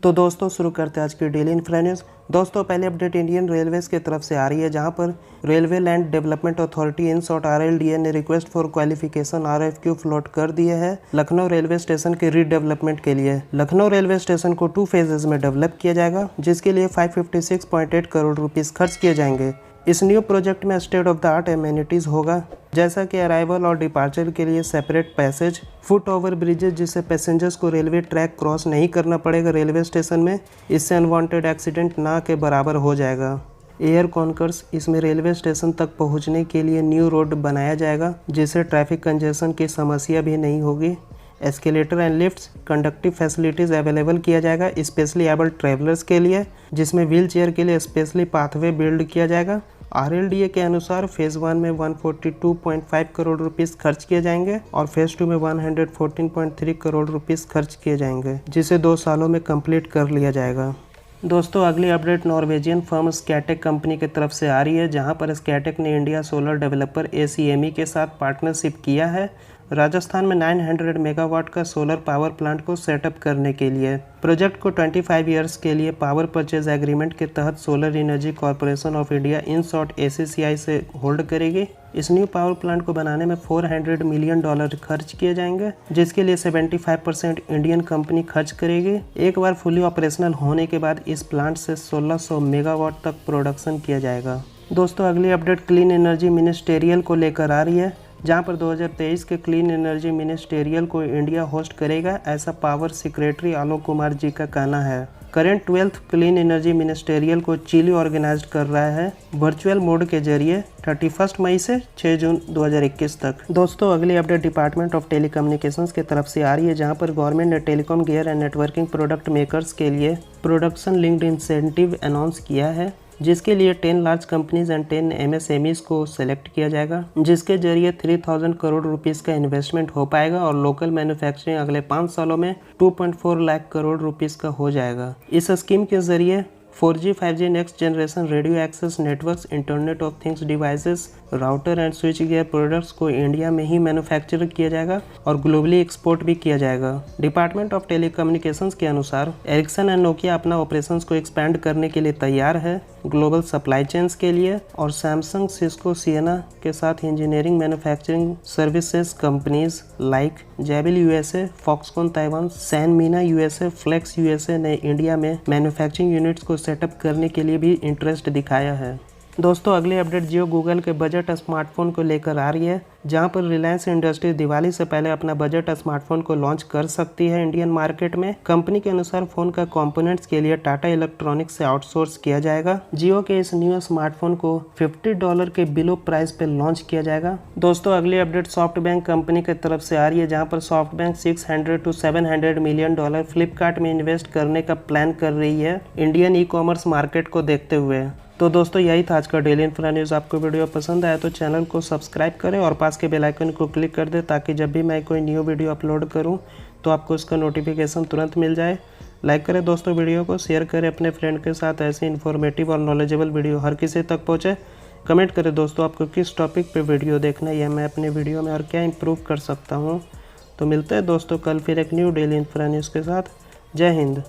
तो दोस्तों शुरू करते हैं आज की डेली इंफ्रा न्यूज़। दोस्तों पहले अपडेट इंडियन रेलवेज की तरफ से आ रही है, जहां पर railway land development authority in short RLDA ने request for qualification RFQ float कर दिए है लखनऊ रेलवे स्टेशन के रीडेवलपमेंट के लिए। लखनऊ रेलवे स्टेशन को 2 फेजेज में डेवलप किया जाएगा, जिसके लिए 556.8 करोड़ रुपीस खर्च किए जाएंगे। इस न्यू प्रोजेक्ट में state of the art amenities होगा, जैसा कि अराइवल और डिपार्चर के लिए separate passage, foot over bridges जिससे पैसेंजर्स को रेलवे ट्रैक क्रॉस नहीं करना पड़ेगा रेलवे स्टेशन में, इससे अनवांटेड एक्सीडेंट ना के बराबर हो जाएगा। एयर कॉन्कर्स, इसमें रेलवे स्टेशन तक पहुंचने के लिए न्यू रोड बनाया जाएगा, जिससे ट्रैफिक कंजेशन की समस्या भी नहीं होगी। Escalator and lifts, conductive facilities available किया जाएगा स्पेशली एबल्ड ट्रैवलर्स के लिए, जिसमें व्हील चेयर के लिए स्पेशली पाथवे बिल्ड किया जाएगा। RLDA के अनुसार फेज़ 1 में 142.5 करोड़ रुपीस खर्च किए जाएंगे और फेज़ 2 में 114.3 करोड़ रुपीस खर्च किए जाएंगे, जिसे 2 सालों में कंप्लीट कर लिया जाएगा। दोस्तों अगली अपडेट नॉर्वेजियन फर्म स्लैटेक कंपनी की तरफ से आ रही है, जहां पर स्लैटेक ने इंडिया सोलर डेवलपर ACME के साथ पार्टनरशिप किया है राजस्थान में 900 मेगावाट का सोलर पावर प्लांट को सेटअप करने के लिए। प्रोजेक्ट को 25 ईयर्स के लिए पावर परचेज एग्रीमेंट के तहत solar energy corporation of India in short ACCI से होल्ड करेगी। इस न्यू पावर प्लांट को बनाने में $400 मिलियन खर्च किए जाएंगे, जिसके लिए 75% इंडियन कंपनी खर्च करेगी। एक बार फुली ऑपरेशनल होने के बाद इस प्लांट से 1600 मेगावाट तक प्रोडक्शन किया जाएगा। दोस्तों अगली अपडेट क्लीन एनर्जी मिनिस्टेरियल को लेकर आ रही है, जहां पर 2023 के क्लीन एनर्जी मिनिस्टेरियल को इंडिया होस्ट करेगा, ऐसा पावर सेक्रेटरी आलोक कुमार जी का कहना है। Current 12th clean energy ministerial को चिली ऑर्गेनाइज कर रहा है वर्चुअल मोड के जरिए 31 मई से 6 जून 2021 तक। दोस्तों अगली अपडेट डिपार्टमेंट ऑफ टेलीकम्युनिकेशंस की तरफ से आ रही है, जहां पर गवर्नमेंट ने telecom gear and networking product makers के लिए प्रोडक्शन लिंक्ड इंसेंटिव अनाउंस किया है, जिसके लिए 10 लार्ज कंपनीज एंड 10 MSMEs को सेलेक्ट किया जाएगा, जिसके जरिए 3000 करोड़ रुपीस का इन्वेस्टमेंट हो पाएगा और लोकल मैन्युफैक्चरिंग अगले 5 सालों में 2.4 लाख करोड़ रुपीस का हो जाएगा। इस स्कीम के जरिए 4G 5G next generation radio access networks, internet of things devices, router and switch gear products को इंडिया में ही मैन्युफैक्चर किया जाएगा और ग्लोबली एक्सपोर्ट भी किया जाएगा। डिपार्टमेंट ऑफ टेलीकम्युनिकेशंस के अनुसार एरिक्सन एंड नोकिया अपना ऑपरेशंस को एक्सपैंड करने के लिए तैयार है ग्लोबल सप्लाई चेन्स के लिए, और सैमसंग, सिस्को, सिएना के साथ engineering manufacturing services companies like Jabil USA, Foxconn Taiwan, Sanmina USA, Flex USA ने इंडिया में मैन्युफैक्चरिंग यूनिट्स को सेटअप करने के लिए भी इंटरेस्ट दिखाया है। दोस्तों अगली अपडेट जियो गूगल के बजट स्मार्टफोन को लेकर आ रही है, जहां पर रिलायंस इंडस्ट्रीज दिवाली से पहले अपना बजट स्मार्टफोन को लॉन्च कर सकती है इंडियन मार्केट में। कंपनी के अनुसार फोन का कंपोनेंट्स के लिए टाटा इलेक्ट्रॉनिक्स से आउटसोर्स किया जाएगा। जियो के इस न्यू स्मार्टफोन को $50 के बिलो प्राइस पे लॉन्च किया जाएगा। दोस्तों अगली अपडेट सॉफ्टबैंक कंपनी की तरफ से आ रही है, जहाँ पर सॉफ्टबैंक $600 to $700 मिलियन फ्लिपकार्ट में इन्वेस्ट करने का प्लान कर रही है इंडियन ई-कॉमर्स मार्केट को देखते हुए। तो दोस्तों यही था आज का डेली इंफ्रा न्यूज़। आपको वीडियो पसंद आया तो चैनल को सब्सक्राइब करें और पास के बेल आइकन को क्लिक कर दें, ताकि जब भी मैं कोई न्यू वीडियो अपलोड करूं तो आपको उसका नोटिफिकेशन तुरंत मिल जाए। लाइक करें दोस्तों वीडियो को, शेयर करें अपने फ्रेंड के साथ, ऐसे इन्फॉर्मेटिव और नॉलेजेबल वीडियो हर किसी तक पहुँचे। कमेंट करें दोस्तों आपको किस टॉपिक पर वीडियो देखना है या मैं अपने वीडियो में और क्या इम्प्रूव कर सकता हूँ। तो मिलते हैं दोस्तों कल फिर एक न्यू डेली इंफ्रा न्यूज़ के साथ। जय हिंद।